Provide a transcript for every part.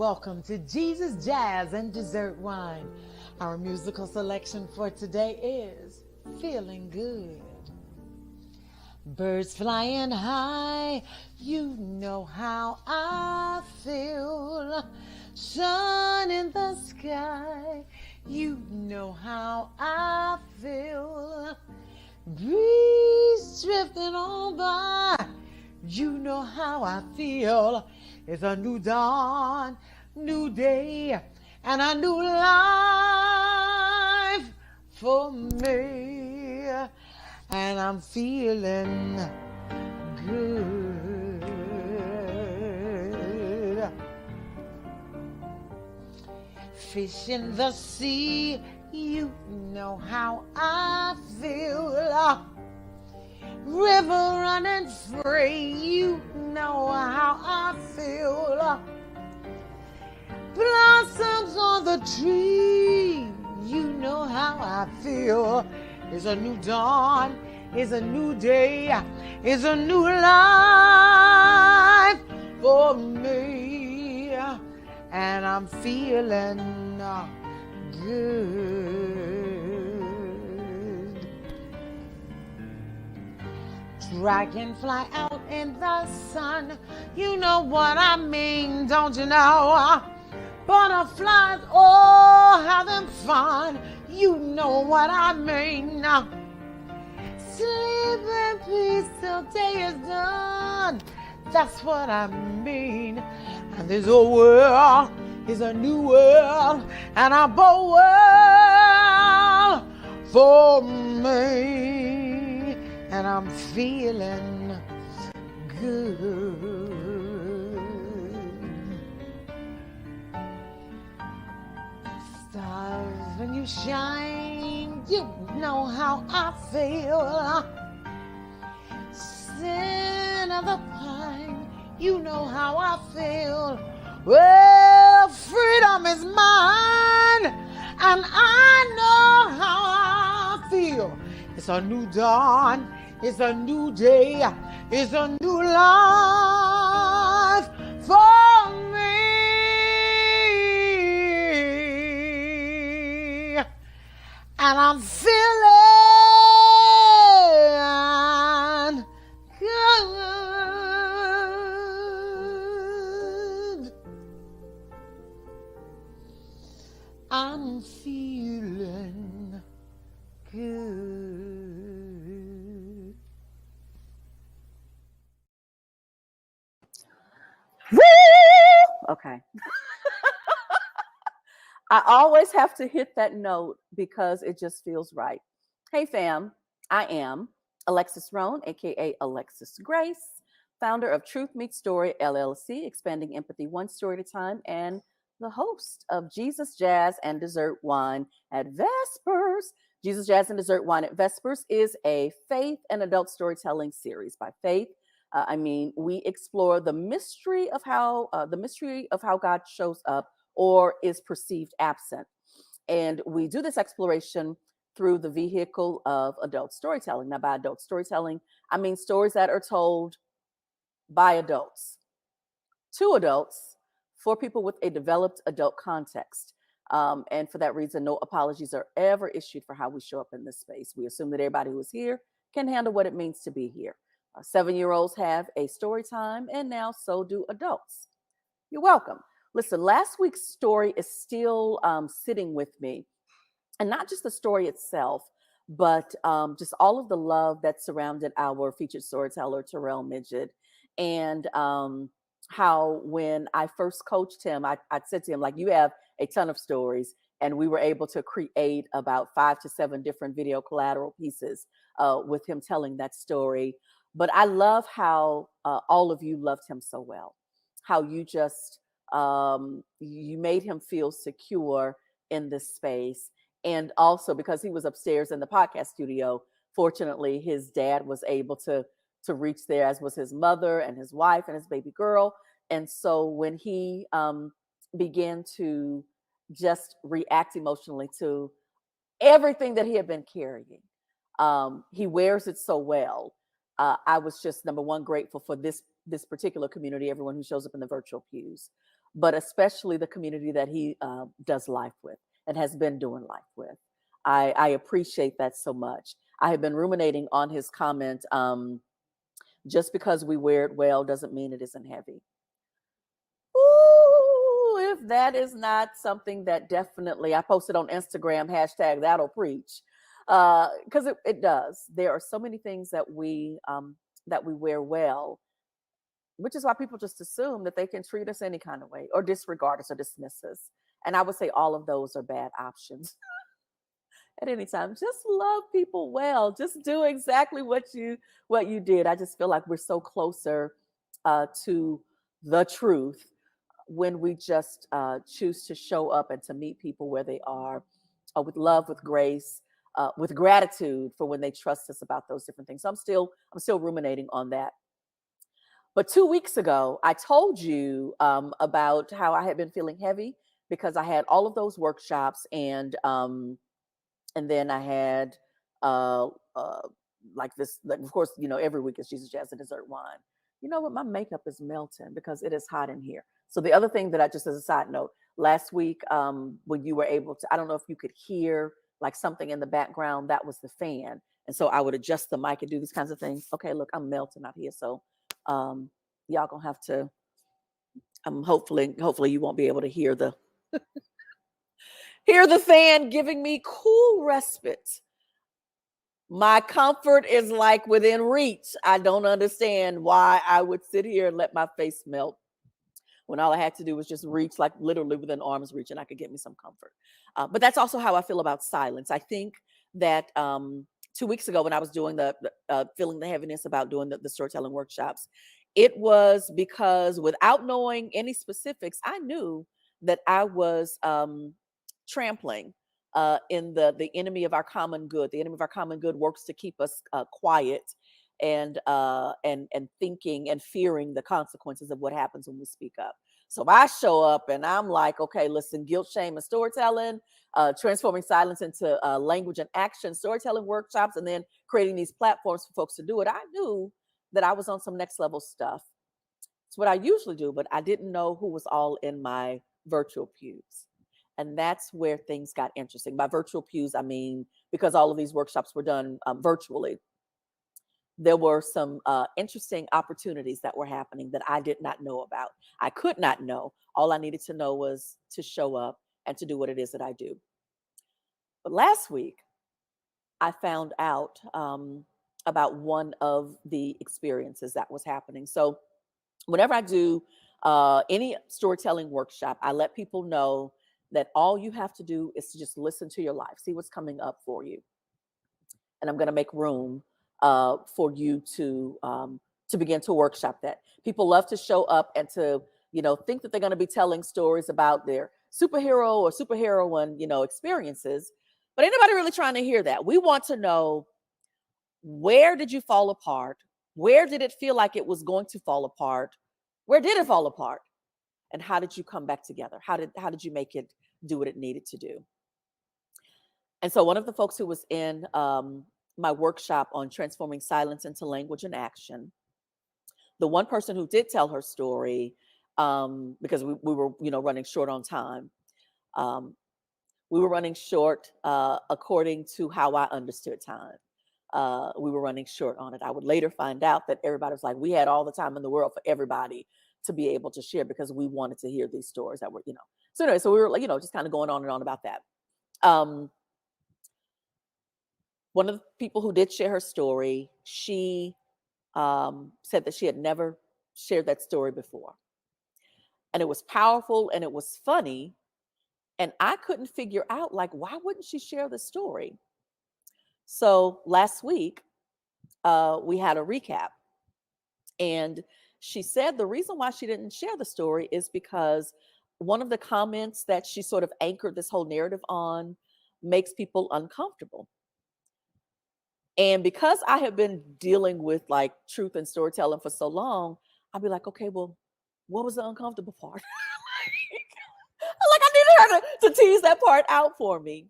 welcome to Jesus Jazz and Dessert Wine. Our musical selection for today is Feeling Good. Birds flying high, you know how I feel. Sun in the sky, you know how I feel. Breeze drifting on by, you know how I feel. It's a new dawn, new day, and a new life for me. And I'm feeling good. Fish in the sea, you know how I feel. River running free, you know how I feel. Blossoms on the tree, you know how I feel. It's a new dawn, it's a new day, it's a new life for me. And I'm feeling good. Dragonfly out in the sun, you know what I mean, don't you know? Butterflies, oh, having fun, you know what I mean. Sleep in peace till day is done, that's what I mean. And this old world is a new world, and a bold world for me. And I'm feeling good. Stars, when you shine, you know how I feel. Sin of the pine, you know how I feel. Well, freedom is mine, and I know how I feel. It's a new dawn, it's a new day, it's a new life for me. And I'm feeling good. I'm feeling good. Woo! Okay. I always have to hit that note because it just feels right. Hey fam, I am Alexis Roan, aka Alexis Grace, founder of Truth Meets Story LLC, expanding empathy one story at a time, and the host of Jesus Jazz and Dessert Wine at Vespers. Jesus Jazz and Dessert Wine at Vespers is a faith and adult storytelling series. By faith, I mean we explore the mystery of how God shows up or is perceived absent, and we do this exploration through the vehicle of adult storytelling. Now, by adult storytelling, I mean stories that are told by adults, to adults, for people with a developed adult context. And for that reason, no apologies are ever issued for how we show up in this space. We assume that everybody who is here can handle what it means to be here. 7-year-olds have a story time, and now so do adults. You're welcome. Listen, last week's story is still sitting with me. And not just the story itself, but just all of the love that surrounded our featured storyteller, Terrell Midget. And how when I first coached him, I said to him, like, you have a ton of stories. And we were able to create about 5 to 7 different video collateral pieces with him telling that story. But I love how all of you loved him so well, how you just, you made him feel secure in this space. And also because he was upstairs in the podcast studio, fortunately, his dad was able to reach there, as was his mother and his wife and his baby girl. And so when he began to just react emotionally to everything that he had been carrying, he wears it so well. I was just, number one, grateful for this particular community, everyone who shows up in the virtual pews. but especially the community that he does life with and has been doing life with. I appreciate that so much. I have been ruminating on his comment. Just because we wear it well doesn't mean it isn't heavy. Ooh, if that is not something that definitely I posted on Instagram, hashtag that'll preach. Because it does. There are so many things that we wear well, which is why people just assume that they can treat us any kind of way or disregard us or dismiss us. And I would say all of those are bad options at any time. Just love people well. Just do exactly what you did. I just feel like we're so closer to the truth when we just choose to show up and to meet people where they are, with love, with grace, with gratitude for when they trust us about those different things. So I'm still ruminating on that. But 2 weeks ago, I told you about how I had been feeling heavy because I had all of those workshops, and then I had uh, uh, like this. Like, of course, every week is Jesus Jazz and Dessert Wine. You know what? My makeup is melting because it is hot in here. So the other thing that I just, as a side note, last week when you were able to, I don't know if you could hear like something in the background. That was the fan, and so I would adjust the mic and do these kinds of things. Okay, look, I'm melting out here, so um, y'all gonna have to. Hopefully you won't be able to hear the fan giving me cool respite. My comfort is like within reach. I don't understand why I would sit here and let my face melt when all I had to do was just reach, like literally within arm's reach, and I could get me some comfort. But that's also how I feel about silence. I think that 2 weeks ago, when I was doing feeling the heaviness about doing the storytelling workshops, it was because without knowing any specifics, I knew that I was trampling in the enemy of our common good. The enemy of our common good works to keep us quiet and thinking and fearing the consequences of what happens when we speak up. So I show up and I'm like, okay, listen, guilt, shame, and storytelling, transforming silence into language and action, storytelling workshops, and then creating these platforms for folks to do it. I knew that I was on some next level stuff. It's what I usually do, but I didn't know who was all in my virtual pews. And that's where things got interesting. By virtual pews, I mean, because all of these workshops were done virtually, there were some interesting opportunities that were happening that I did not know about. I could not know. All I needed to know was to show up and to do what it is that I do. But last week, I found out about one of the experiences that was happening. So, whenever I do any storytelling workshop, I let people know that all you have to do is to just listen to your life, see what's coming up for you, and I'm going to make room for you to begin to workshop that. People love to show up and to think that they're going to be telling stories about their superhero or superheroine experiences, but ain't nobody really trying to hear that. We want to know, where did you fall apart? Where did it feel like it was going to fall apart? Where did it fall apart? And how did you come back together? How did you make it do what it needed to do? And so one of the folks who was in my workshop on transforming silence into language and action, the one person who did tell her story, because we were running short on time, we were running short according to how I understood time. We were running short on it. I would later find out that everybody was like, we had all the time in the world for everybody to be able to share because we wanted to hear these stories that were. So anyway, so we were like, just kind of going on and on about that. One of the people who did share her story, she said that she had never shared that story before. And it was powerful and it was funny. And I couldn't figure out, like, why wouldn't she share the story? So last week, we had a recap. And she said the reason why she didn't share the story is because one of the comments that she sort of anchored this whole narrative on makes people uncomfortable. And because I have been dealing with like truth and storytelling for so long, I'll be like, okay, well, what was the uncomfortable part? Like I needed her to tease that part out for me.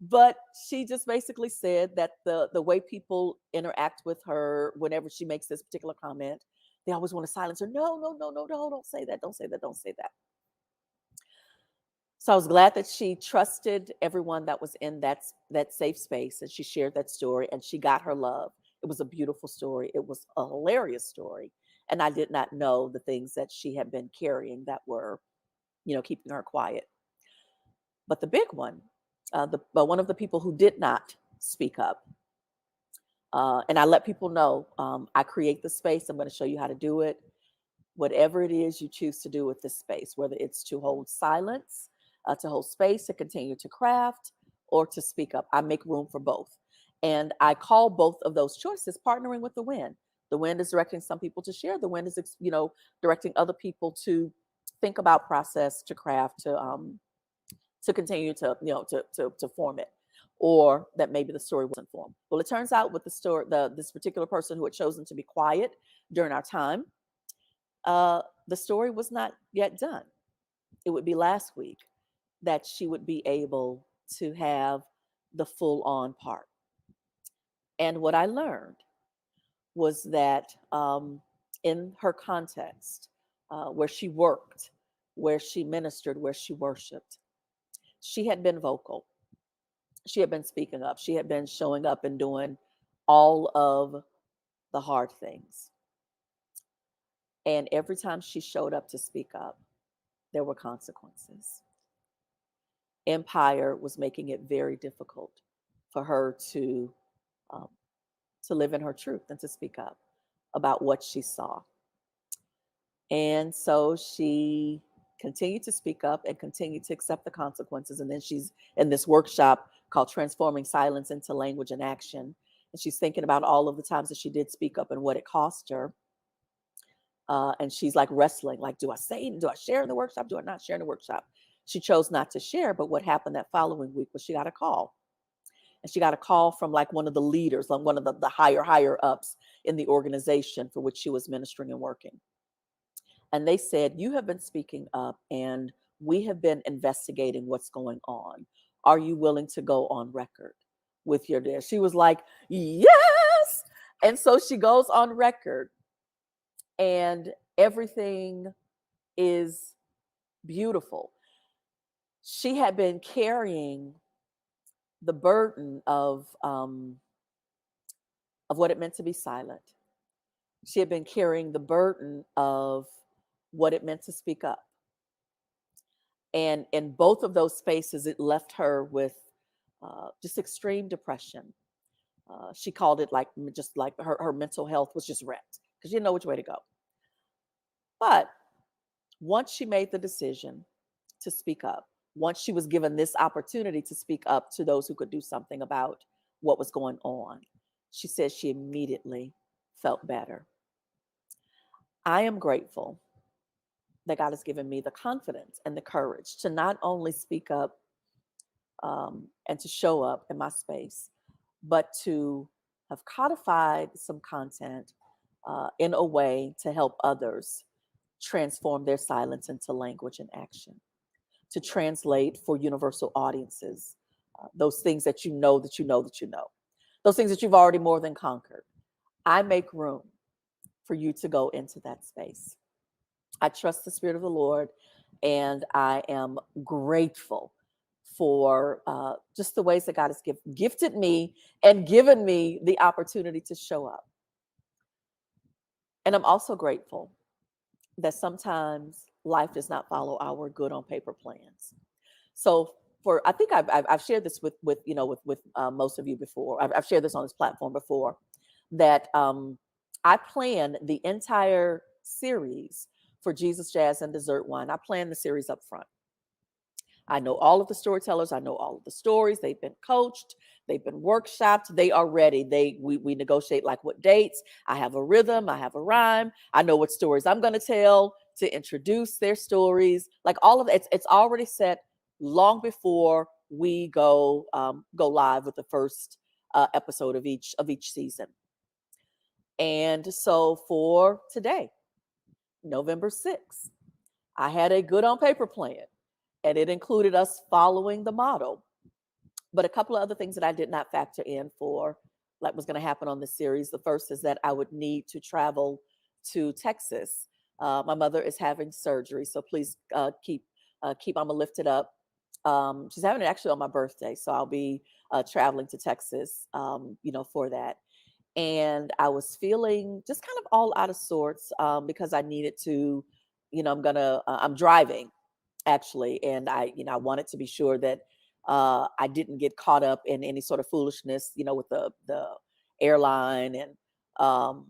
But she just basically said that the way people interact with her whenever she makes this particular comment, they always want to silence her. No, don't say that. Don't say that. Don't say that. So I was glad that she trusted everyone that was in that safe space, and she shared that story, and she got her love. It was a beautiful story. It was a hilarious story, and I did not know the things that she had been carrying that were, keeping her quiet. But the big one, but one of the people who did not speak up, and I let people know, I create the space. I'm going to show you how to do it. Whatever it is you choose to do with this space, whether it's to hold silence, to hold space, to continue to craft, or to speak up. I make room for both. And I call both of those choices partnering with the wind. The wind is directing some people to share. The wind is, directing other people to think about, process, to craft, to continue to, to form it, or that maybe the story wasn't formed. Well, it turns out with the story, this particular person who had chosen to be quiet during our time, the story was not yet done. It would be last week that she would be able to have the full on part. And what I learned was that in her context, where she worked, where she ministered, where she worshiped, she had been vocal. She had been speaking up. She had been showing up and doing all of the hard things. And every time she showed up to speak up, there were consequences. Empire was making it very difficult for her um, to live in her truth and to speak up about what she saw. And so she continued to speak up and continued to accept the consequences. And then she's in this workshop called Transforming Silence into Language and Action. And she's thinking about all of the times that she did speak up and what it cost her. And she's like wrestling, like, do I share in the workshop? Do I not share in the workshop? She chose not to share, but what happened that following week was she got a call. And she got a call from like one of the leaders, like one of the higher ups in the organization for which she was ministering and working. And they said, you have been speaking up and we have been investigating what's going on. Are you willing to go on record with your dad? She was like, yes. And so she goes on record and everything is beautiful. She had been carrying the burden of what it meant to be silent. She had been carrying the burden of what it meant to speak up. And in both of those spaces, it left her with just extreme depression. She called it like just like her mental health was just wrecked because she didn't know which way to go. But once she made the decision to speak up, once she was given this opportunity to speak up to those who could do something about what was going on, she said she immediately felt better. I am grateful that God has given me the confidence and the courage to not only speak up and to show up in my space, but to have codified some content in a way to help others transform their silence into language and action, to translate for universal audiences those things that you know, those things that you've already more than conquered. I make room for you to go into that space. I trust the Spirit of the Lord, and I am grateful for just the ways that God has gifted me and given me the opportunity to show up. And I'm also grateful that sometimes life does not follow our good on paper plans. So I think I've shared this with most of you before. I've shared this on this platform before, that I planned the entire series for Jesus, Jazz, and Dessert Wine. I planned the series up front. I know all of the storytellers. I know all of the stories. They've been coached. They've been workshopped. They are ready. We negotiate like what dates. I have a rhythm. I have a rhyme. I know what stories I'm going to tell to introduce their stories. Like all of it, it's already set long before we go live with the first episode of each season. And so for today, November 6th, I had a good on paper plan, and it included us following the model. But a couple of other things that I did not factor in for like was going to happen on this series. The first is that I would need to travel to Texas. My mother is having surgery, so please keep Mama lifted up She's having it actually on my birthday, so I'll be traveling to Texas, for that. And I was feeling just kind of all out of sorts because I needed to, I'm driving actually, and I wanted to be sure that I didn't get caught up in any sort of foolishness, with the airline and um,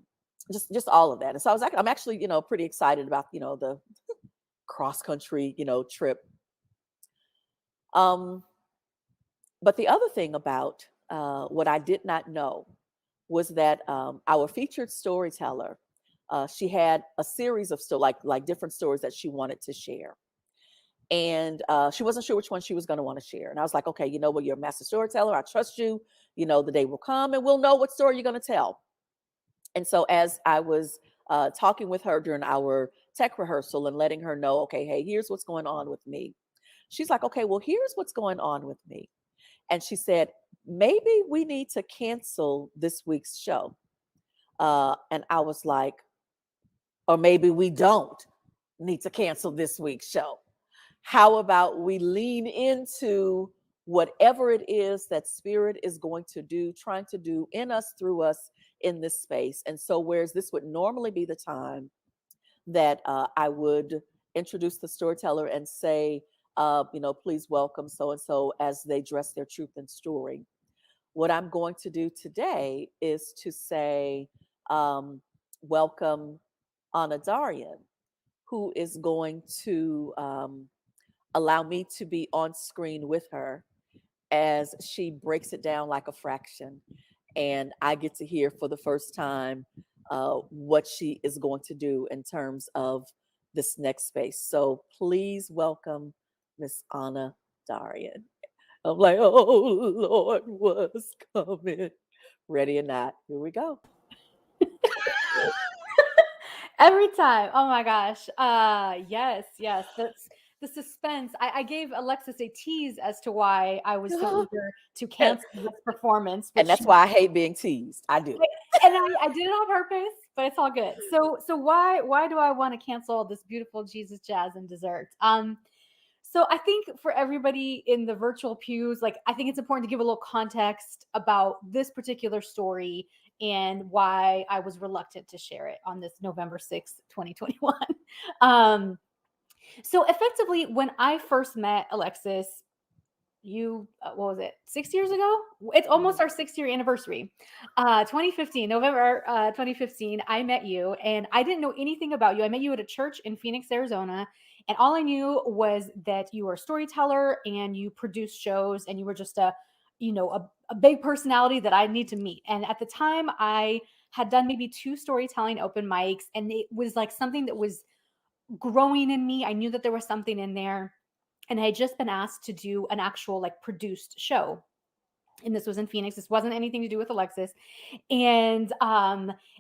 just all of that. And so I'm actually, pretty excited about, the cross country, trip. Um, but the other thing about what I did not know was that our featured storyteller, she had a series of like different stories that she wanted to share, and she wasn't sure which one she was going to want to share. And I was like, okay, you know what, you're a master storyteller. I trust you. The day will come, and we'll know what story you're going to tell. And so as I was talking with her during our tech rehearsal and letting her know, okay, hey, here's what's going on with me. She's like, okay, well, here's what's going on with me. And she said, maybe we need to cancel this week's show. And I was like, or maybe we don't need to cancel this week's show. How about we lean into whatever it is that Spirit is going to do, trying to do in us, through us in this space? And so, whereas this would normally be the time that I would introduce the storyteller and say, please welcome so and so as they dress their truth and story. What I'm going to do today is to say, welcome Anna Darian, who is going to allow me to be on screen with her as she breaks it down like a fraction. And I get to hear for the first time what she is going to do in terms of this next space. So please welcome Miss Anna Darian. I'm like, oh Lord, what's coming? Ready or not, here we go. Every time. Oh my gosh. Yes. That's the suspense. I gave Alexis a tease as to why I was so eager to cancel this performance, And that's why I hate being teased. I do. and I did it on purpose, but it's all good. So why do I want to cancel this beautiful Jesus jazz and dessert? So I think for everybody in the virtual pews, like I think it's important to give a little context about this particular story and why I was reluctant to share it on this November 6th, 2021. Um, so effectively, when I first met Alexis, what was it, 6 years ago? It's almost our 6-year anniversary. 2015, November 2015, I met you and I didn't know anything about you. I met you at a church in Phoenix, Arizona. And all I knew was that you were a storyteller and you produced shows and you were just a big personality that I need to meet. And at the time I had done maybe 2 storytelling open mics and it was like something that was growing in me. I knew that there was something in there. And I had just been asked to do an actual like produced show. And this was in Phoenix. This wasn't anything to do with Alexis. And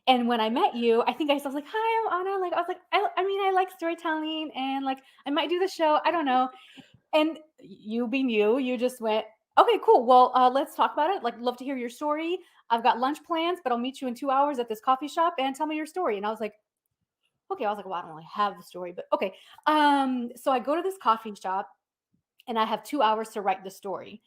when I met you, I think I was like, hi, I'm Anna. Like, I was like, I like storytelling and like, I might do the show. I don't know. And you being you just went, okay, cool. Well, let's talk about it. Like, love to hear your story. I've got lunch plans, but I'll meet you in 2 hours at this coffee shop and tell me your story. And I was like, okay. I was like, well, I don't really have the story, but okay. So I go to this coffee shop and I have 2 hours to write the story.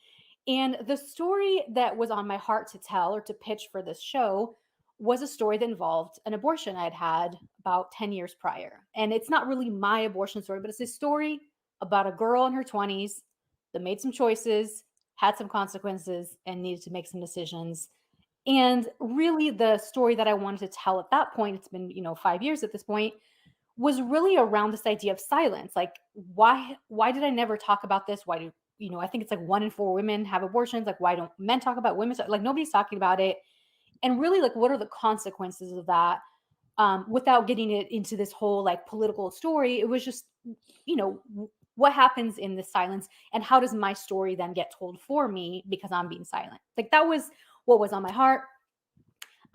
And the story that was on my heart to tell or to pitch for this show was a story that involved an abortion I'd had about 10 years prior. And it's not really my abortion story, but it's a story about a girl in her 20s that made some choices, had some consequences, and needed to make some decisions. And really, the story that I wanted to tell at that point, it's been, 5 years at this point, was really around this idea of silence. Like, why did I never talk about this? Why do I think it's like 1 in 4 women have abortions. Like, why don't men talk about women? Like, nobody's talking about it. And really, like, what are the consequences of that? Without getting it into this whole like political story, it was just, what happens in this silence and how does my story then get told for me because I'm being silent? Like, that was what was on my heart.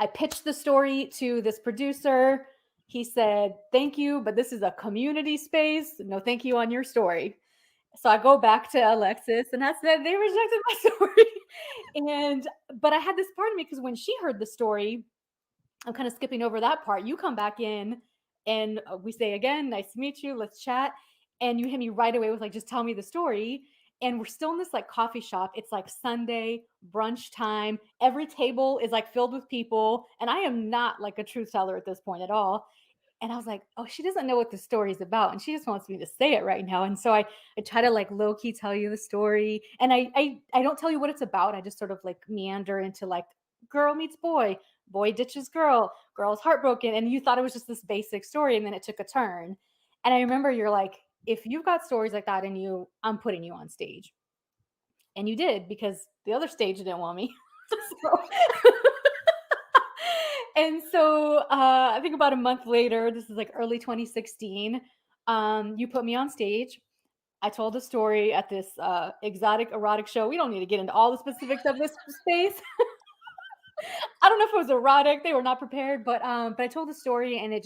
I pitched the story to this producer. He said, thank you, but this is a community space. No, thank you on your story. So I go back to Alexis and I said, they rejected my story. But I had this part of me because when she heard the story, I'm kind of skipping over that part. You come back in and we say again, nice to meet you. Let's chat. And you hit me right away with like, just tell me the story. and we're still in this like coffee shop. It's like Sunday brunch time. Every table is like filled with people, and I am not like a truth teller at this point at all. And I was like, oh, she doesn't know what the story is about, and she just wants me to say it right now. And so I try to like low key tell you the story, and I don't tell you what it's about. I just sort of like meander into like girl meets boy, boy ditches girl, girl's heartbroken, and you thought it was just this basic story, and then it took a turn. And I remember you're like, if you've got stories like that in you, I'm putting you on stage. And you did, because the other stage didn't want me. So- and so I think about a month later, this is like early 2016, you put me on stage. I told a story at this exotic erotic show. We don't need to get into all the specifics of this space. I don't know if it was erotic. They were not prepared, but I told the story, and it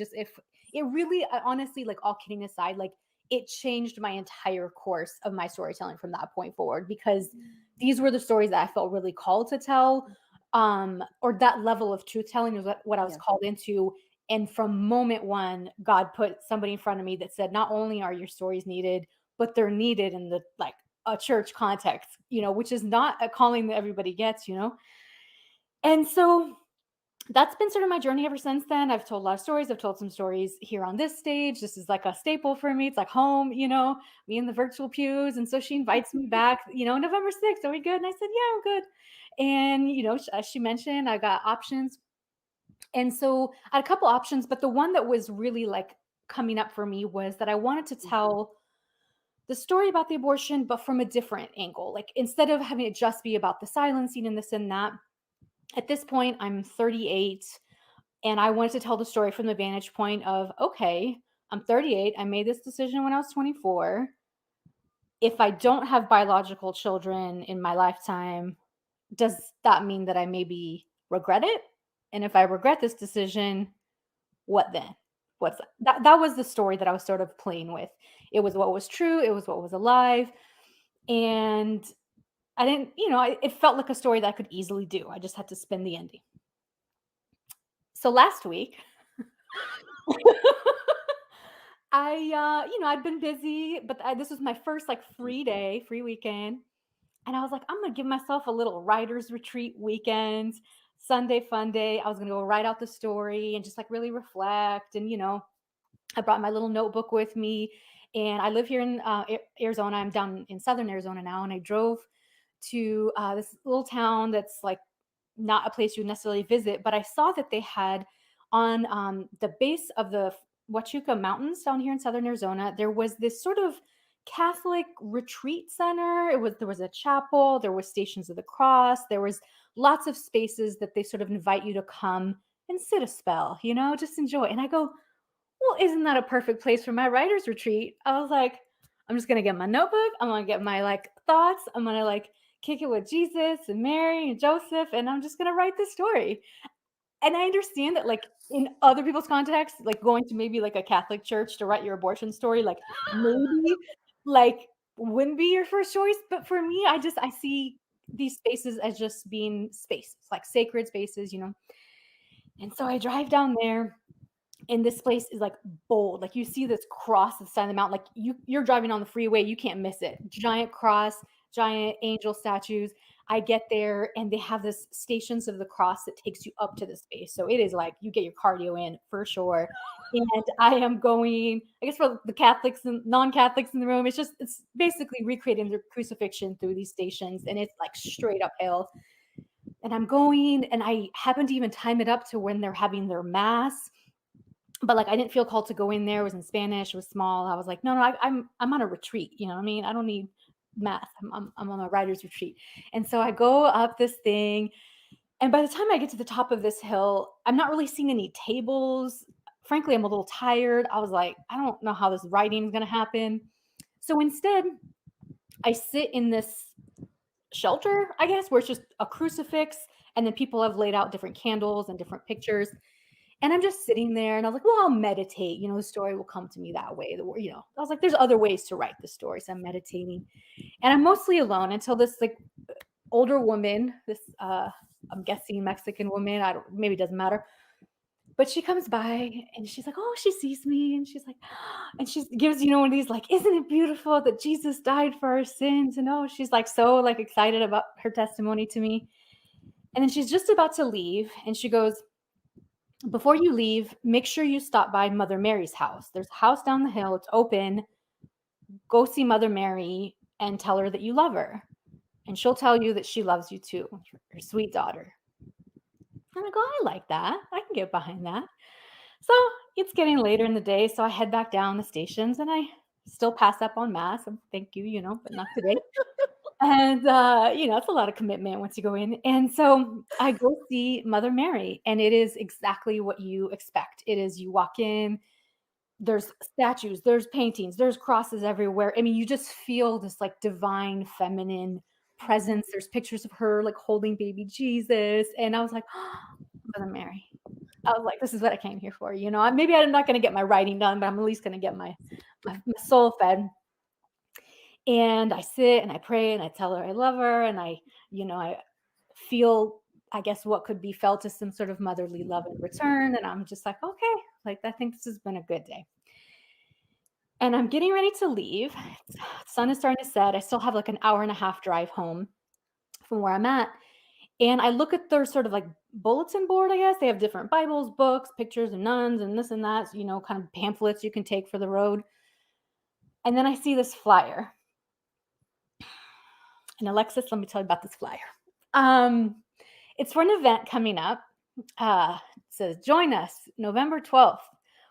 really, honestly, like all kidding aside, like it changed my entire course of my storytelling from that point forward, because these were the stories that I felt really called to tell, or that level of truth telling was what I was Yeah. called into. And from moment one, God put somebody in front of me that said, not only are your stories needed, but they're needed in the like a church context, which is not a calling that everybody gets, And so that's been sort of my journey ever since then. I've told a lot of stories. I've told some stories here on this stage. This is like a staple for me. It's like home, me in the virtual pews. And so she invites me back, November 6th. Are we good? And I said, yeah, I'm good. And, as she mentioned, I got options. And so I had a couple options, but the one that was really like coming up for me was that I wanted to tell the story about the abortion, but from a different angle. Like instead of having it just be about the silencing and this and that, at this point, I'm 38, and I wanted to tell the story from the vantage point of, okay, I'm 38. I made this decision when I was 24. If I don't have biological children in my lifetime, does that mean that I maybe regret it? And if I regret this decision, what then? What's that? That was the story that I was sort of playing with. It was what was true. It was what was alive. And I didn't, it felt like a story that I could easily do. I just had to spin the ending. So last week, I'd been busy, but this was my first like free weekend. And I was like, I'm going to give myself a little writer's retreat weekend, Sunday fun day. I was going to go write out the story and just like really reflect. And, I brought my little notebook with me, and I live here in Arizona. I'm down in Southern Arizona now. And I drove to this little town that's like not a place you would necessarily visit, but I saw that they had on the base of the Huachuca Mountains down here in Southern Arizona, there was this sort of Catholic retreat center. There was a chapel, there was Stations of the Cross, there was lots of spaces that they sort of invite you to come and sit a spell, just enjoy. And I go, well, isn't that a perfect place for my writer's retreat? I was like, I'm just gonna get my notebook. I'm gonna get my like thoughts. I'm gonna like kick it with Jesus and Mary and Joseph, and I'm just gonna write this story. And I understand that, like in other people's context, like going to maybe like a Catholic church to write your abortion story, like maybe like wouldn't be your first choice. But for me, I see these spaces as just being spaces, like sacred spaces, And so I drive down there, and this place is like bold. Like you see this cross at the side of the mountain. Like you're driving on the freeway, you can't miss it. Giant cross, giant angel statues. I get there, and they have this Stations of the Cross that takes you up to the space. So it is like you get your cardio in for sure. And I am going, I guess for the Catholics and non-Catholics in the room, it's basically recreating the crucifixion through these stations, and it's like straight uphill. And I'm going, and I happen to even time it up to when they're having their mass. But like I didn't feel called to go in there. It was in Spanish. It was small. I was like, no, I'm on a retreat. You know what I mean? I don't need math. I'm on a writer's retreat. And so I go up this thing, and by the time I get to the top of this hill, I'm not really seeing any tables. Frankly, I'm a little tired. I was like, I don't know how this writing is going to happen. So instead, I sit in this shelter, I guess, where it's just a crucifix, and then people have laid out different candles and different pictures. And I'm just sitting there, and I was like, well, I'll meditate. The story will come to me that way. I was like, there's other ways to write the story. So I'm meditating, and I'm mostly alone until this like older woman, this I'm guessing Mexican woman, maybe it doesn't matter, But she comes by and she's like, oh, she sees me and she's like, and she gives, you know, one of these like, isn't it beautiful that Jesus died for our sins? And oh, she's like so like excited about her testimony to me. And then she's just about to leave and she goes, before you leave, make sure you stop by Mother Mary's house. There's a house down the hill, it's open. Go see Mother Mary and tell her that you love her. And she'll tell you that she loves you too, her sweet daughter. I'm like, oh, I like that. I can get behind that. So it's getting later in the day. So I head back down the stations and I still pass up on mass. And thank you, you know, but not today. And, you know, it's a lot of commitment once you go in. And so I go see Mother Mary, and it is exactly what you expect. It is you walk in, there's statues, there's paintings, there's crosses everywhere. I mean, you just feel this like divine feminine presence. There's pictures of her like holding baby Jesus. And I was like, oh, Mother Mary. I was like, this is what I came here for. You know, maybe I'm not going to get my writing done, but I'm at least going to get my soul fed. And I sit and I pray and I tell her I love her. And I, you know, I feel, I guess, what could be felt as some sort of motherly love in return. And I'm just like, okay, like, I think this has been a good day. And I'm getting ready to leave. The sun is starting to set. I still have like an hour and a half drive home from where I'm at. And I look at their sort of like bulletin board, I guess. They have different Bibles, books, pictures of nuns and this and that, you know, kind of pamphlets you can take for the road. And then I see this flyer. And Alexis, let me tell you about this flyer. It's for an event coming up. It says, join us November 12th.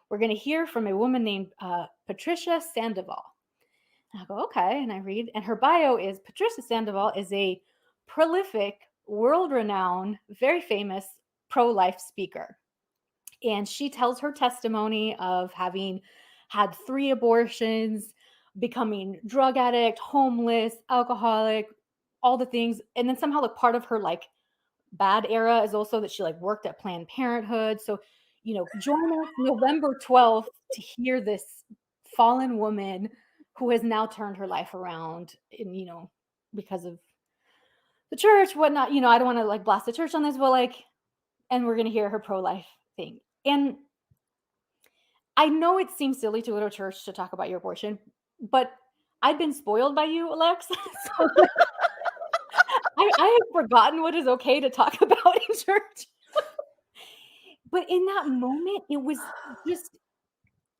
We're going to hear from a woman named Patricia Sandoval. And I go, okay. And I read, and her bio is Patricia Sandoval is a prolific, world-renowned, very famous pro-life speaker. And she tells her testimony of having had 3 abortions, becoming drug addict, homeless, alcoholic, all the things. And then somehow like part of her like bad era is also that she like worked at Planned Parenthood. So, you know, join us November 12th to hear this fallen woman who has now turned her life around and, you know, because of the church, whatnot, you know, I don't want to like blast the church on this, but like, and we're going to hear her pro-life thing. And I know it seems silly to go to church to talk about your abortion, but I've been spoiled by you, Alex. So I have forgotten what is okay to talk about in church. But in that moment, it was just,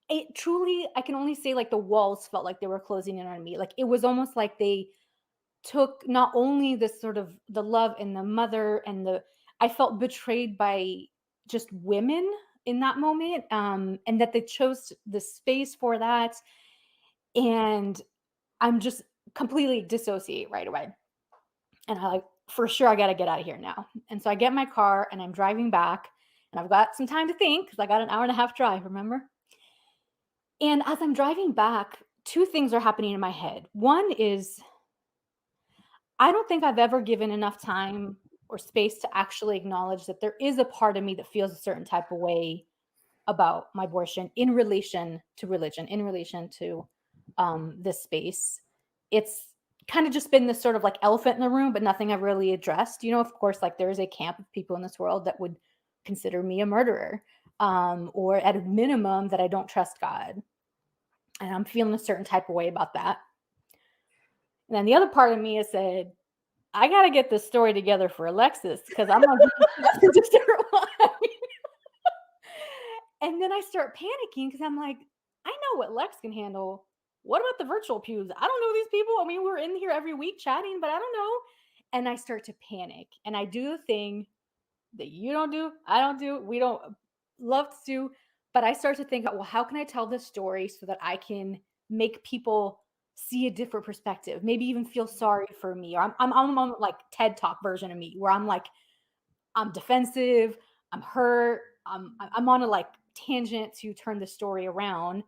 it truly, I can only say like the walls felt like they were closing in on me. Like it was almost like they took not only this sort of the love and the mother and I felt betrayed by just women in that moment, and that they chose the space for that. And I'm just completely dissociate right away. And I like, for sure, I got to get out of here now. And so I get in my car and I'm driving back and I've got some time to think because I got an hour and a half drive, remember? And as I'm driving back, 2 things are happening in my head. One is, I don't think I've ever given enough time or space to actually acknowledge that there is a part of me that feels a certain type of way about my abortion in relation to religion, in relation to this space. It's kind of just been this sort of like elephant in the room, but nothing I've really addressed. You know, of course, like there is a camp of people in this world that would consider me a murderer, or at a minimum that I don't trust God. And I'm feeling a certain type of way about that. And then the other part of me has said, I got to get this story together for Alexis because I'm going to start watching. And then I start panicking because I'm like, I know what Lex can handle. What about the virtual pews? I don't know these people. I mean, we're in here every week chatting, but I don't know. And I start to panic. And I do the thing that you don't do, I don't do, we don't love to do. But I start to think, well, how can I tell this story so that I can make people see a different perspective, maybe even feel sorry for me? Or I'm on like TED Talk version of me where I'm like, I'm defensive, I'm hurt, I'm on a like tangent to turn the story around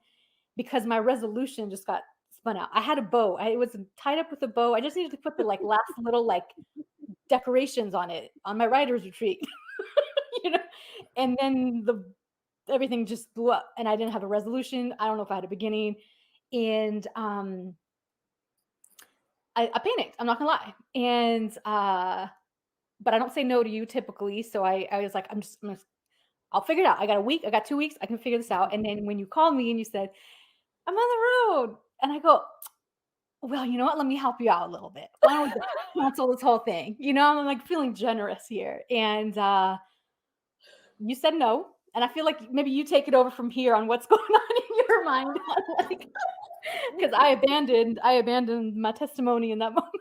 because my resolution just got spun out. I had a bow. It was tied up with a bow. I just needed to put the like last little like decorations on it on my writer's retreat, you know, and then everything just blew up and I didn't have a resolution. I don't know if I had a beginning. And I panicked. I'm not gonna lie. And but I don't say no to you typically. So I was like, I'm gonna I'll figure it out. I got a week. I got 2 weeks. I can figure this out. And then when you called me and you said, I'm on the road. And I go, well, you know what? Let me help you out a little bit. Why don't we just cancel this whole thing? You know, I'm like feeling generous here. And you said no. And I feel like maybe you take it over from here on what's going on in your mind. Like, because I abandoned my testimony in that moment.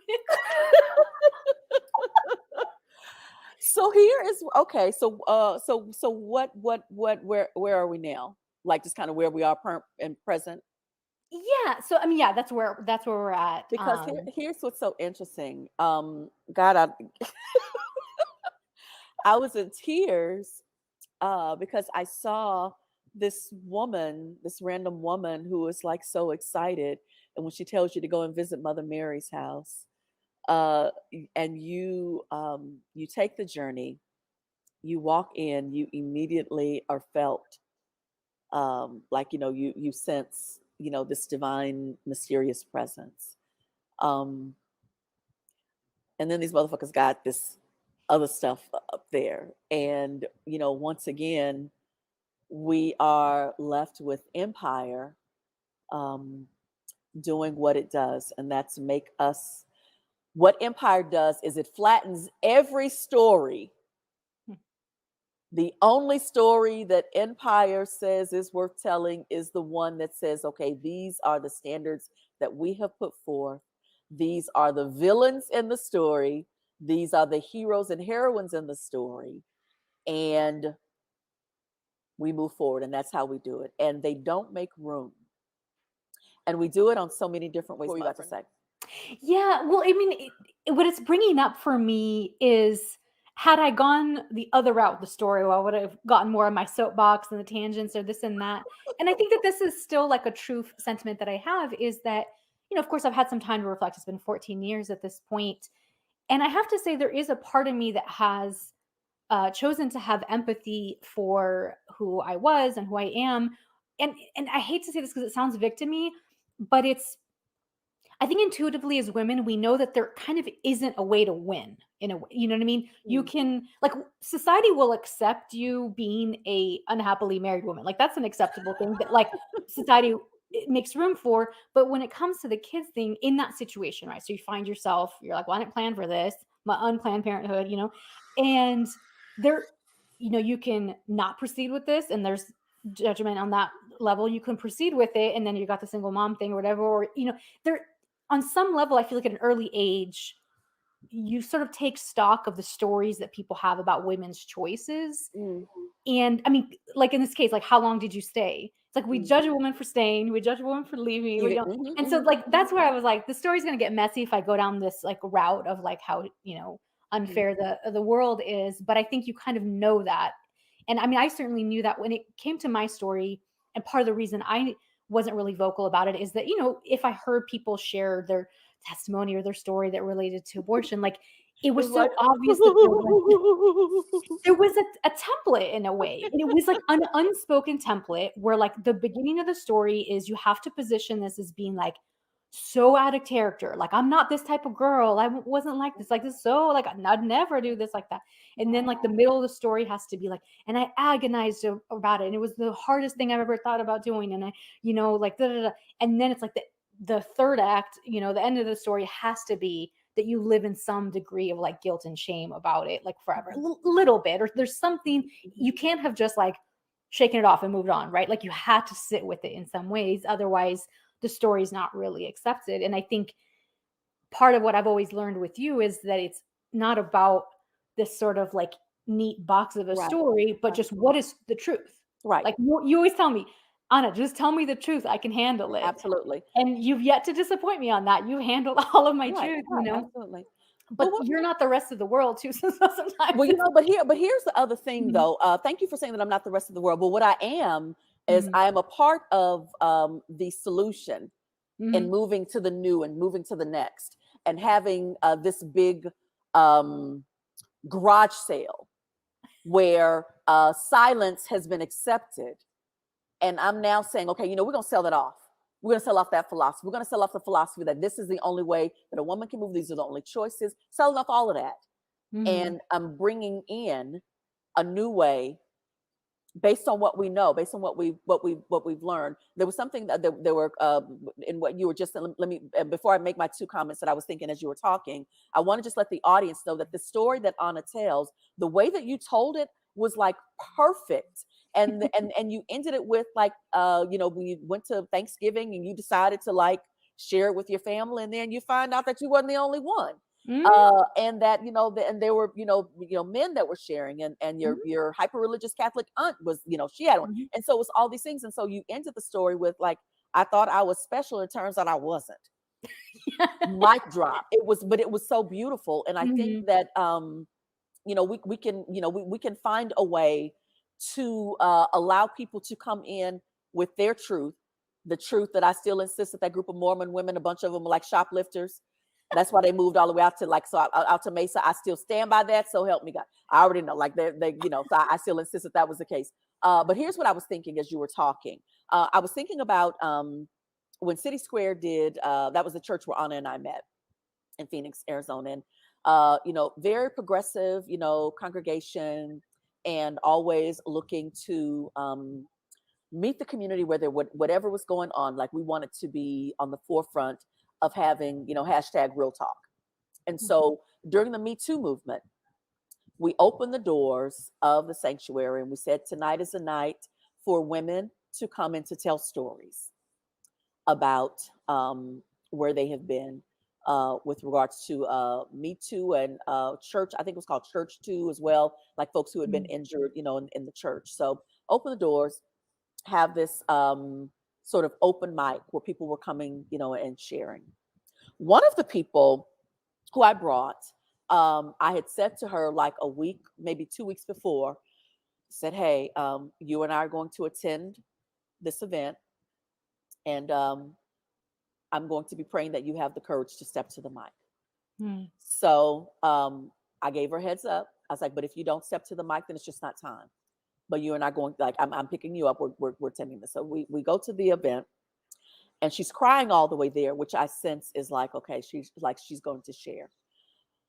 So here is okay. So where are we now? Like just kind of where we are and present. Yeah. So I mean, yeah, that's where we're at. Because here's what's so interesting. God, I was in tears because I saw this woman, this random woman who was like so excited. And when she tells you to go and visit Mother Mary's house, and you take the journey, you walk in, you immediately are felt like, you know, you sense, you know, this divine, mysterious presence. And then these motherfuckers got this other stuff up there. And, you know, once again, we are left with Empire doing what it does. And that's make us, what Empire does is it flattens every story. The only story that Empire says is worth telling is the one that says, okay, these are the standards that we have put forth. These are the villains in the story. These are the heroes and heroines in the story. And we move forward, and that's how we do it. And they don't make room. And we do it on so many different ways. What were you about to say? Yeah, well, I mean, what it's bringing up for me is, had I gone the other route, the story, well, I would have gotten more of my soapbox and the tangents or this and that. And I think that this is still like a true sentiment that I have, is that, you know, of course, I've had some time to reflect. It's been 14 years at this point. And I have to say, there is a part of me that has chosen to have empathy for who I was and who I am. And I hate to say this because it sounds victim-y, but I think intuitively as women, we know that there kind of isn't a way to win in a way. You know what I mean? You can, like, society will accept you being a unhappily married woman. Like, that's an acceptable thing that, like, society makes room for. But when it comes to the kids thing in that situation, right? So you find yourself, you're like, well, I didn't plan for this, my unplanned parenthood, you know, and there, you know, you can not proceed with this, and there's judgment on that level. You can proceed with it, and then you got the single mom thing or whatever, or, you know, there, on some level, I feel like at an early age, you sort of take stock of the stories that people have about women's choices. And I mean, like in this case, like, how long did you stay? It's like we judge a woman for staying, we judge a woman for leaving, we don't. And so, like, that's where I was like, the story's going to get messy if I go down this like route of like how, you know, unfair the world is. But I think you kind of know that. And I mean, I certainly knew that when it came to my story. And part of the reason I wasn't really vocal about it is that, you know, if I heard people share their testimony or their story that related to abortion, like, it was so obvious that there was a template in a way. And it was like an unspoken template where, like, the beginning of the story is you have to position this as being like so out of character. Like, I'm not this type of girl. I wasn't like this. Like, this, so like, I'd never do this like that. And then, like, the middle of the story has to be like, and I agonized about it, and it was the hardest thing I've ever thought about doing. And I, you know, like, da, da, da. And then it's like the third act, you know, the end of the story has to be that you live in some degree of like guilt and shame about it, like forever, a little bit, or there's something. You can't have just like shaken it off and moved on, right? Like, you had to sit with it in some ways. Otherwise, the story is not really accepted. And I think part of what I've always learned with you is that it's not about this sort of like neat box of a story, but just what is the truth. Right. Like, you always tell me, Anna, just tell me the truth. I can handle it. Absolutely. And you've yet to disappoint me on that. You handled all of my truth, you know. Absolutely. But you're not the rest of the world too. So sometimes, well, you know, but here's the other thing though. Thank you for saying that I'm not the rest of the world. But what I am is I am a part of the solution in moving to the new and moving to the next, and having this big garage sale where silence has been accepted. And I'm now saying, okay, you know, we're going to sell that off. We're going to sell off that philosophy. We're going to sell off the philosophy that this is the only way that a woman can move. These are the only choices. Selling off all of that. And I'm bringing in a new way based on what we know, based on what we've learned. There was something that there were in what you were just, let me, before I make my two comments that I was thinking as you were talking, I want to just let the audience know that the story that Anna tells, the way that you told it was like perfect. And you ended it with like, we went to Thanksgiving and you decided to like share it with your family, and then you find out that you wasn't the only one. And that, and there were, men that were sharing, and your hyper religious Catholic aunt was, she had one. And so it was all these things. And so you ended the story with like, I thought I was special. It turns out I wasn't. Mic drop. But it was so beautiful. And I think that, we can find a way to allow people to come in with their truth, the truth that I still insist that group of Mormon women, a bunch of them were like shoplifters. That's why they moved all the way out to out to Mesa. I still stand by that. So help me God. I already know, like so I still insist that was the case. But here's what I was thinking as you were talking. I was thinking about when City Square did, that was the church where Anna and I met in Phoenix, Arizona. And, very progressive, congregation, and always looking to meet the community where whatever was going on. Like we wanted to be on the forefront of having, hashtag real talk. And so during the Me Too movement, we opened the doors of the sanctuary and we said, tonight is a night for women to come in to tell stories about where they have been with regards to Me Too and church. I think it was called Church Too as well, like folks who had been injured, in the church. So open the doors, have this sort of open mic where people were coming, and sharing. One of the people who I brought, I had said to her like a week, maybe 2 weeks before, said, hey, you and I are going to attend this event, and I'm going to be praying that you have the courage to step to the mic. So I gave her a heads up. I was like, but if you don't step to the mic, then it's just not time. But you and I going, like, I'm picking you up. We're attending this. So we go to the event, and she's crying all the way there, which I sense is like, okay, she's going to share.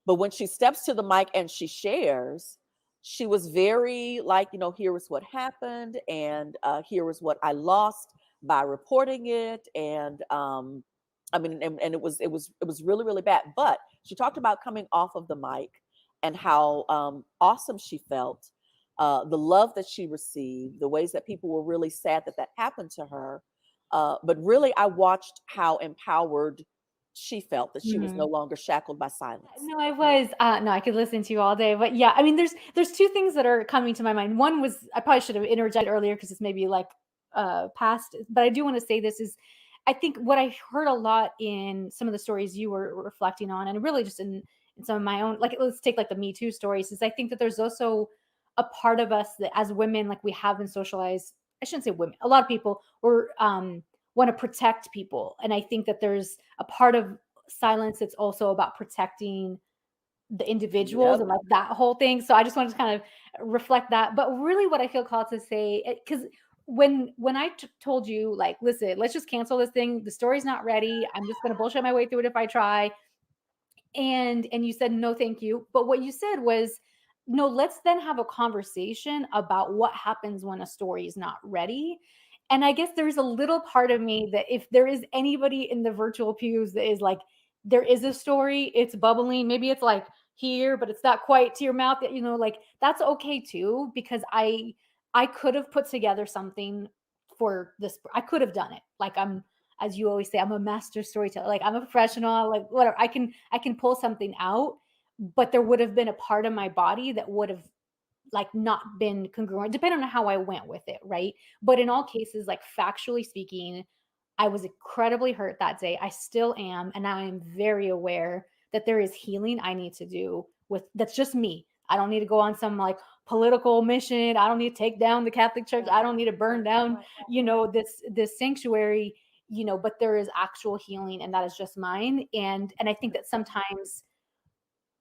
But when she steps to the mic and she shares, she was very like, here is what happened, and here is what I lost by reporting it. And and it was really, really bad. But she talked about coming off of the mic and how awesome she felt. The love that she received, the ways that people were really sad that happened to her. But really, I watched how empowered she felt, that she was no longer shackled by silence. No, I was. No, I could listen to you all day. But yeah, I mean, there's two things that are coming to my mind. One was, I probably should have interjected earlier because it's maybe like past, but I do want to say this is, I think what I heard a lot in some of the stories you were reflecting on, and really just in some of my own, like let's take like the Me Too stories, is I think that there's also a part of us that as women, like we have been socialized. I shouldn't say women. A lot of people were want to protect people, and I think that there's a part of silence that's also about protecting the individuals and like that whole thing. So I just wanted to kind of reflect that. But really, what I feel called to say, because when I told you, like, listen, let's just cancel this thing. The story's not ready. I'm just going to bullshit my way through it if I try. And you said no, thank you. But what you said was, no, let's then have a conversation about what happens when a story is not ready. And I guess there's a little part of me that if there is anybody in the virtual pews that is like, there is a story, it's bubbling, maybe it's like here, but it's not quite to your mouth, like that's okay too, because I could have put together something for this. I could have done it. Like as you always say, I'm a master storyteller. Like I'm a professional, like whatever. I can pull something out, but there would have been a part of my body that would have like not been congruent, depending on how I went with it, right? But in all cases, like factually speaking, I was incredibly hurt that day. I still am, and I am very aware that there is healing I need to do with. That's just me. I don't need to go on some like political mission. I don't need to take down the Catholic Church. I don't need to burn down, this sanctuary, but there is actual healing, and that is just mine. And I think that sometimes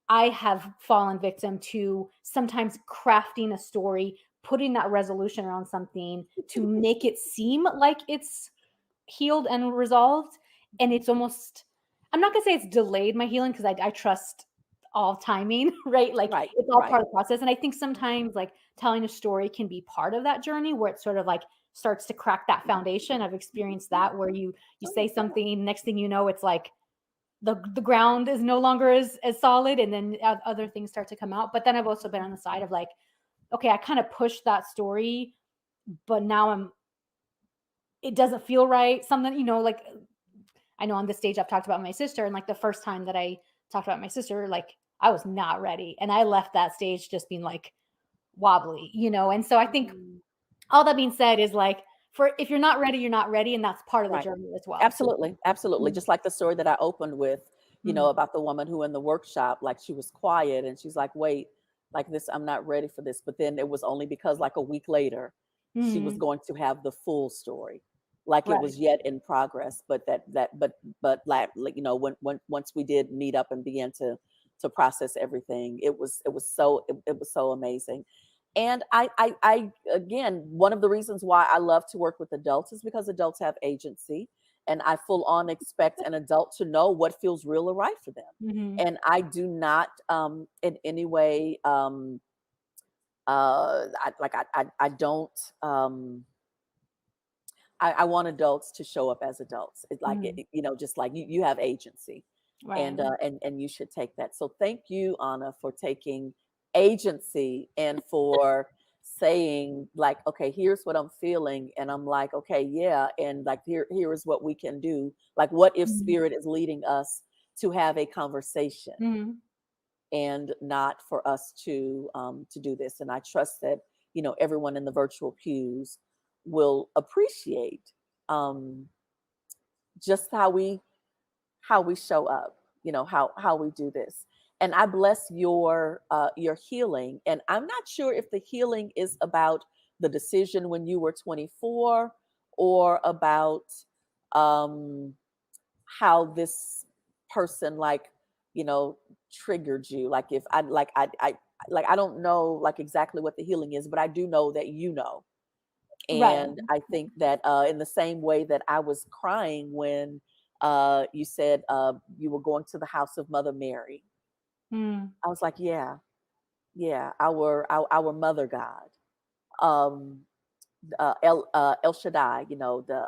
I have fallen victim to sometimes crafting a story, putting that resolution around something to make it seem like it's healed and resolved. And it's almost, I'm not going to say it's delayed my healing, because I trust all timing, right? Like Right, it's all right. part of the process. And I think sometimes like telling a story can be part of that journey where it sort of like starts to crack that foundation. I've experienced that where you Oh, say yeah. something, next thing you know, it's like the ground is no longer as solid, and then other things start to come out. But then I've also been on the side of like, okay, I kind of pushed that story, but now it doesn't feel right. Something, like I know on this stage I've talked about my sister, and like the first time that I talked about my sister, like I was not ready, and I left that stage just being like wobbly, And so I think Mhm. all that being said is like, for if you're not ready, you're not ready, and that's part of the Right. journey as well. So, Absolutely. Absolutely. mm, Just like the story that I opened with, mm, about the woman who in the workshop, like she was quiet and she's like, wait, like this, I'm not ready for this. But then it was only because like a week later, she was mm, going to have the full story. Like it right. was yet in progress, but like, when once we did meet up and began to process everything, it was so amazing. And I again, one of the reasons why I love to work with adults is because adults have agency, and I full on expect an adult to know what feels real or right for them. Hmm. And I do not, in any way, I don't, I want adults to show up as adults. It's like, Mm, just like you have agency, right. and you should take that. So thank you, Anna, for taking agency and for saying like, okay, here's what I'm feeling, and I'm like, okay, yeah, and like here is what we can do. Like, what if Mhm, spirit is leading us to have a conversation mhm, and not for us to do this? And I trust that everyone in the virtual pews will appreciate um, just how we show up, how we do this. And I bless your healing. And I'm not sure if the healing is about the decision when you were 24 or about um how this person you know triggered you. Like if I don't know like exactly what the healing is, but I do know that right. and I think that in the same way that I was crying when you said you were going to the house of Mother Mary, Mm, I was like, yeah, yeah, our Mother God, um, El Shaddai, the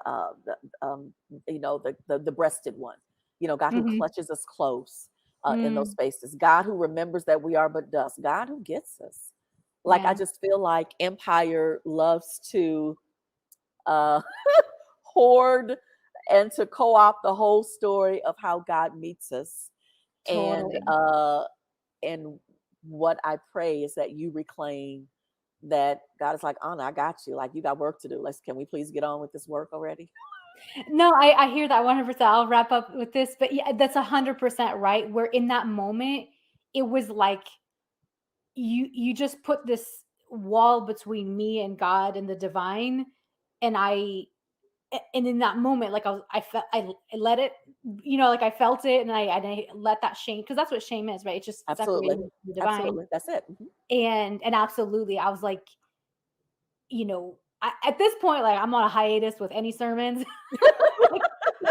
breasted one, God who mhm, clutches us close in those mm, spaces, God who remembers that we are but dust, God who gets us. Like I yeah, just feel like Empire loves to uh, hoard and to co-opt the whole story of how God meets us. And totally. and what I pray is that you reclaim that God is like, Anna, I got you. Like you got work to do. Can we please get on with this work already? No, I hear that 100%. I'll wrap up with this, but yeah, that's 100% right. Where in that moment, it was like you just put this wall between me and God and the divine, and and in that moment, like I felt, I let it, like I felt it, and I let that shame, because that's what shame is, right? It's just Absolutely. separating from the divine, Absolutely. That's it. Mhm. and absolutely, I was like, at this point, like I'm on a hiatus with any sermons. like,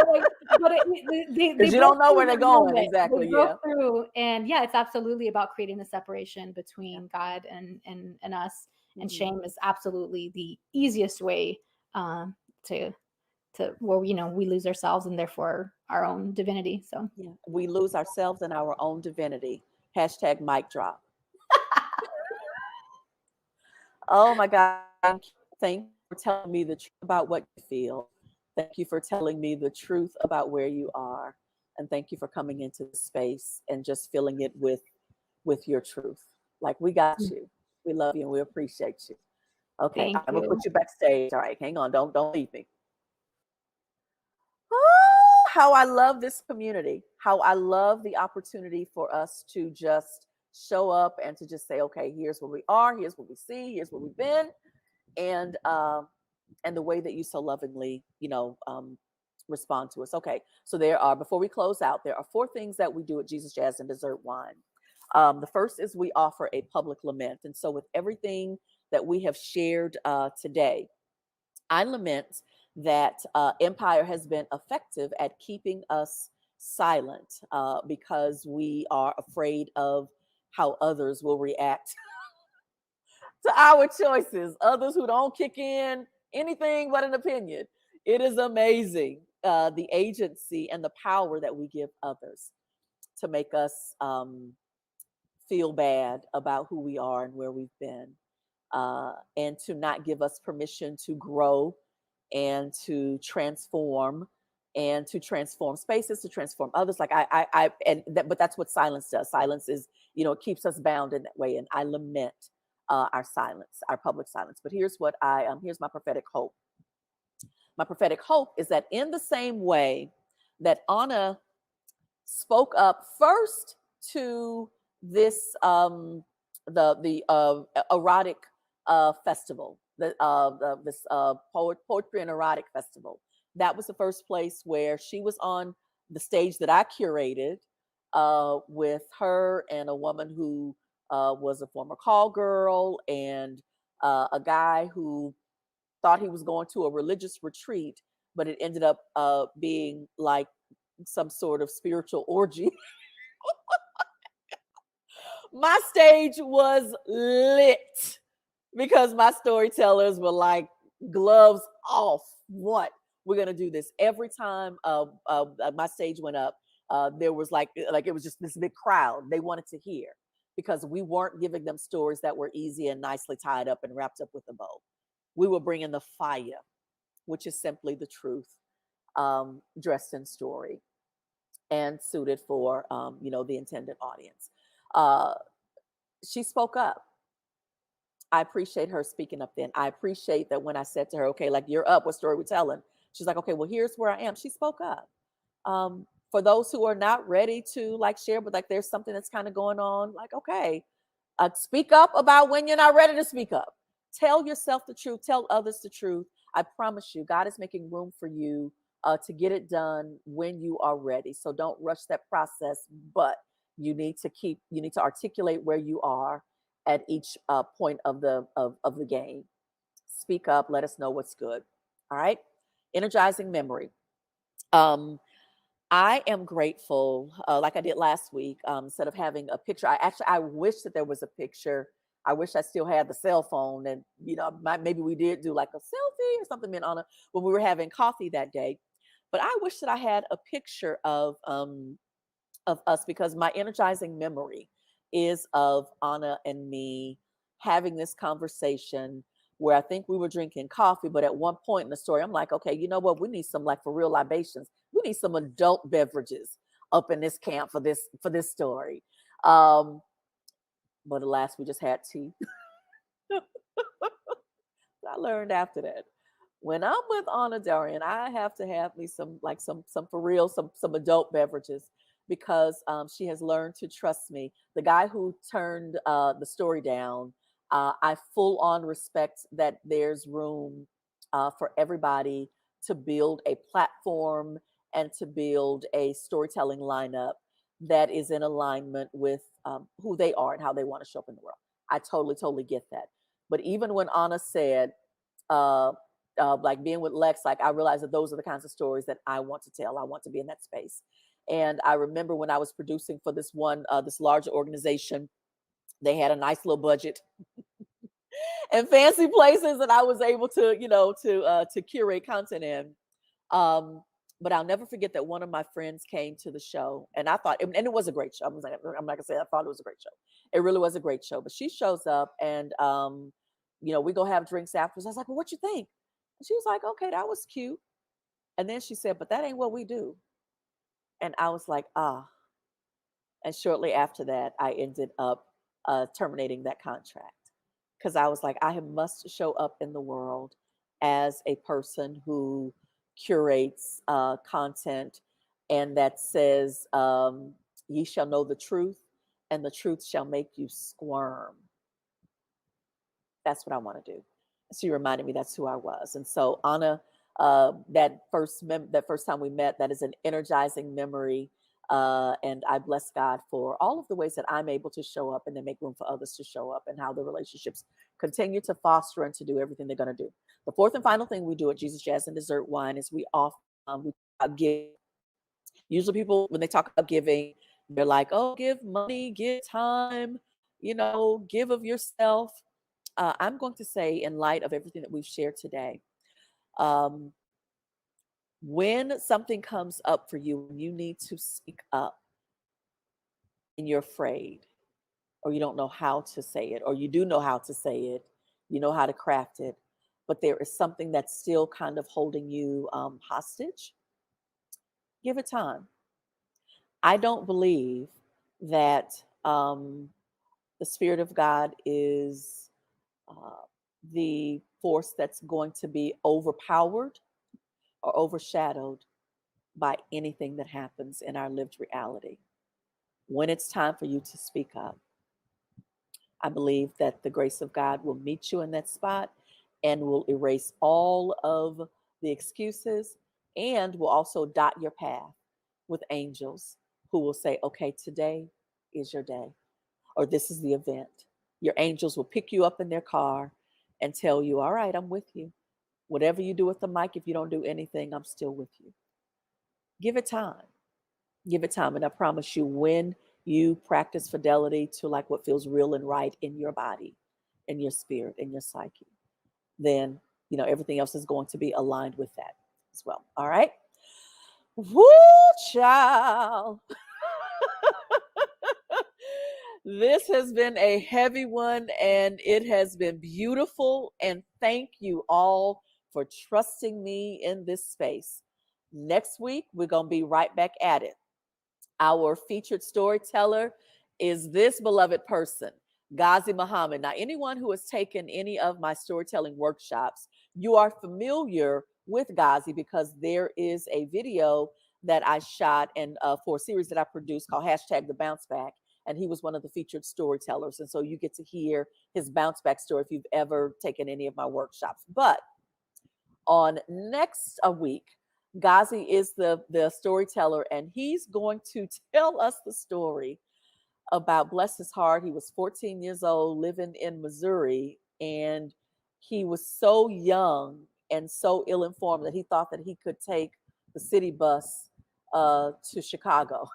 like, but they Because you broke don't know through where in they're that going. moment. They Exactly. broke Yeah. through, and yeah, it's absolutely about creating the separation Yeah. between God and us. And Mhm. shame is absolutely the easiest way to where we lose ourselves and therefore our own divinity. So Yeah. We lose ourselves in our own divinity. Hashtag mic drop. Oh my God. Thank you for telling me the truth about what you feel. Thank you for telling me the truth about where you are. And thank you for coming into the space and just filling it with your truth. Like we got you. We love you and we appreciate you. Okay, thank I'm gonna you. put you backstage. All right, hang on. Don't leave me. Oh, how I love this community. How I love the opportunity for us to just show up and to just say, okay, here's where we are, here's what we see, here's where we've been, and the way that you so lovingly, respond to us. Okay, so there are, before we close out, there are 4 things that we do at Jesus Jazz and Dessert Wine. The first is we offer a public lament, and so with everything that we have shared today, I lament that Empire has been effective at keeping us silent because we are afraid of how others will react to our choices, others who don't kick in anything but an opinion. It is amazing the agency and the power that we give others to make us feel bad about who we are and where we've been, and to not give us permission to grow and to transform spaces, to transform others. Like but that's what silence does. Silence is, it keeps us bound in that way. And I lament our silence, our public silence. But here's my prophetic hope. My prophetic hope is that in the same way that Anna spoke up first to this the erotic festival, this poetry and erotic festival. That was the first place where she was on the stage that I curated with her and a woman who was a former call girl and a guy who thought he was going to a religious retreat, but it ended up being like some sort of spiritual orgy. My stage was lit because my storytellers were like, gloves off. What? We're gonna do this every time my stage went up. There was like it was just this big crowd. They wanted to hear because we weren't giving them stories that were easy and nicely tied up and wrapped up with a bow. We were bringing the fire, which is simply the truth, dressed in story and suited for the intended audience. She spoke up. I appreciate her speaking up then. I appreciate that when I said to her, okay, like, you're up, what story we telling? She's like, okay, well, here's where I am. She spoke up. For those who are not ready to like share, but like there's something that's kind of going on, like, okay, speak up about when you're not ready to speak up. Tell yourself the truth. Tell others the truth. I promise you, God is making room for you to get it done when you are ready. So don't rush that process, but you need to articulate where you are at each point of the game. Speak up. Let us know what's good. All right. Energizing memory. I am grateful, like I did last week. Instead of having a picture, I wish that there was a picture. I wish I still had the cell phone, and maybe we did do like a selfie or something in honor when we were having coffee that day. But I wish that I had a picture of us, because my energizing memory is of Anna and me having this conversation where I think we were drinking coffee, but at one point in the story, I'm like, okay, you know what? We need some, like, for real libations. We need some adult beverages up in this camp for this story. But alas, we just had tea. I learned after that, when I'm with Anna Darian, I have to have me some for real, some adult beverages, because she has learned to trust me. The guy who turned the story down, I full on respect that there's room for everybody to build a platform and to build a storytelling lineup that is in alignment with who they are and how they want to show up in the world. I totally get that. But even when Anna said, like being with Lex, like, I realized that those are the kinds of stories that I want to tell. I want to be in that space. And I remember when I was producing for this larger organization, they had a nice little budget and fancy places that I was able to, to curate content in. But I'll never forget that one of my friends came to the show, and I thought, and it was a great show. I'm not gonna say I thought it was a great show. It really was a great show. But she shows up, and we go have drinks afterwards. I was like, well, what you think? And she was like, okay, that was cute. And then she said, but that ain't what we do. And I was like, ah. And shortly after that, I ended up terminating that contract, because I was like, I must show up in the world as a person who curates content and that says, ye shall know the truth, and the truth shall make you squirm. That's what I want to do. She reminded me that's who I was. And so, Anna, that first time we met, that is an energizing memory. And I bless God for all of the ways that I'm able to show up and then make room for others to show up, and how the relationships continue to foster and to do everything they're going to do. The fourth and final thing we do at Jesus Jazz and Dessert Wine is we offer we give. Usually people, when they talk about giving, they're like, oh, give money, give time, give of yourself. I'm going to say, in light of everything that we've shared today, um, when something comes up for you and you need to speak up and you're afraid, or you don't know how to say it, or you do know how to say it, you know how to craft it, but there is something that's still kind of holding you hostage, give it time. I don't believe that the Spirit of God is uh, the force that's going to be overpowered or overshadowed by anything that happens in our lived reality. When it's time for you to speak up, I believe that the grace of God will meet you in that spot and will erase all of the excuses and will also dot your path with angels who will say, okay, today is your day, or this is the event. Your angels will pick you up in their car and tell you, all right, I'm with you. Whatever you do with the mic, if you don't do anything, I'm still with you. Give it time. Give it time. And I promise you, when you practice fidelity to like what feels real and right in your body, in your spirit, in your psyche, then everything else is going to be aligned with that as well. All right. Woo, child. This has been a heavy one and it has been beautiful. And thank you all for trusting me in this space. Next week, we're going to be right back at it. Our featured storyteller is this beloved person, Ghazi Muhammad. Now, anyone who has taken any of my storytelling workshops, you are familiar with Ghazi because there is a video that I shot and for a series that I produced called #TheBounceBack. And he was one of the featured storytellers. And so you get to hear his bounce back story if you've ever taken any of my workshops. But on next week, Ghazi is the storyteller, and he's going to tell us the story about, bless his heart, he was 14 years old living in Missouri, and he was so young and so ill-informed that he thought that he could take the city bus to Chicago.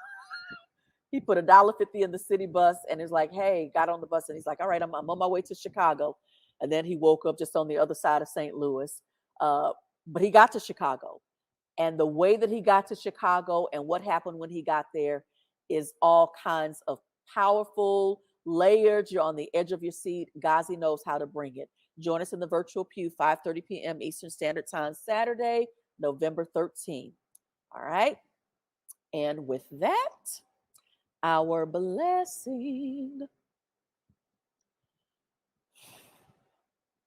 He put $1.50 in the city bus and is like, hey, got on the bus, and he's like, all right, I'm on my way to Chicago. And then he woke up just on the other side of St. Louis. But he got to Chicago. And the way that he got to Chicago and what happened when he got there is all kinds of powerful, layered. You're on the edge of your seat. Ghazi knows how to bring it. Join us in the virtual pew, 5:30 p.m. Eastern Standard Time, Saturday, November 13th. All right. And with that, our blessing.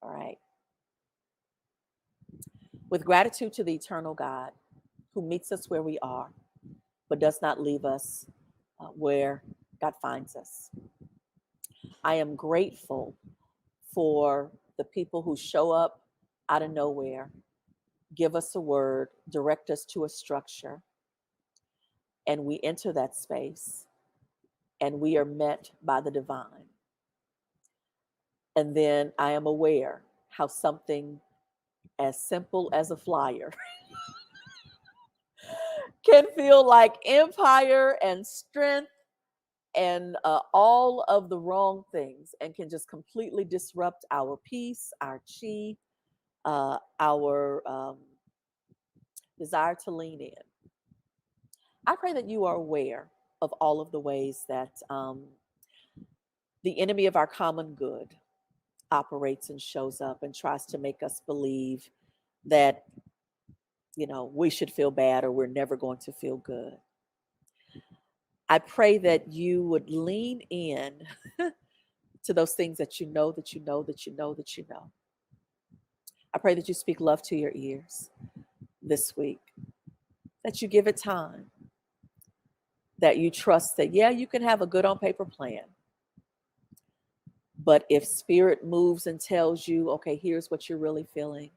All right. With gratitude to the eternal God who meets us where we are, but does not leave us where God finds us. I am grateful for the people who show up out of nowhere, give us a word, direct us to a structure, and we enter that space and we are met by the divine. And then I am aware how something as simple as a flyer can feel like empire and strength and all of the wrong things, and can just completely disrupt our peace, our chi, our desire to lean in. I pray that you are aware of all of the ways that the enemy of our common good operates and shows up and tries to make us believe that, we should feel bad or we're never going to feel good. I pray that you would lean in to those things that you know, that you know, that you know, that you know. I pray that you speak love to your ears this week, that you give it time, that you trust that, yeah, you can have a good on paper plan. But if spirit moves and tells you, okay, here's what you're really feeling,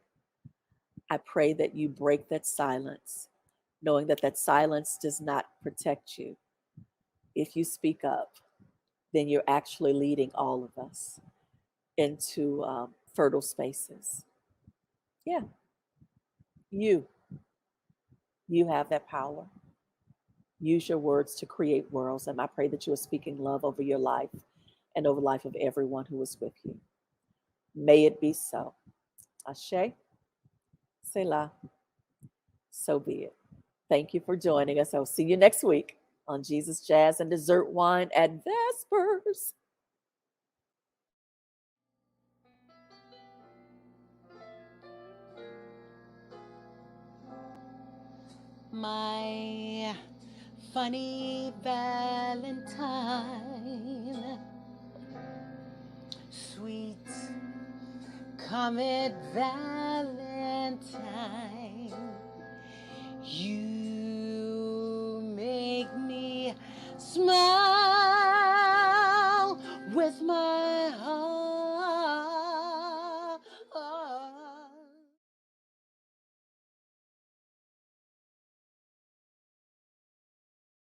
I pray that you break that silence, knowing that that silence does not protect you. If you speak up, then you're actually leading all of us into fertile spaces. Yeah, you have that power. Use your words to create worlds. And I pray that you are speaking love over your life and over the life of everyone who is with you. May it be so. Ashe, Selah, so be it. Thank you for joining us. I'll see you next week on Jesus, Jazz, and Dessert Wine at Vespers. My funny Valentine, sweet comet Valentine, you make me smile.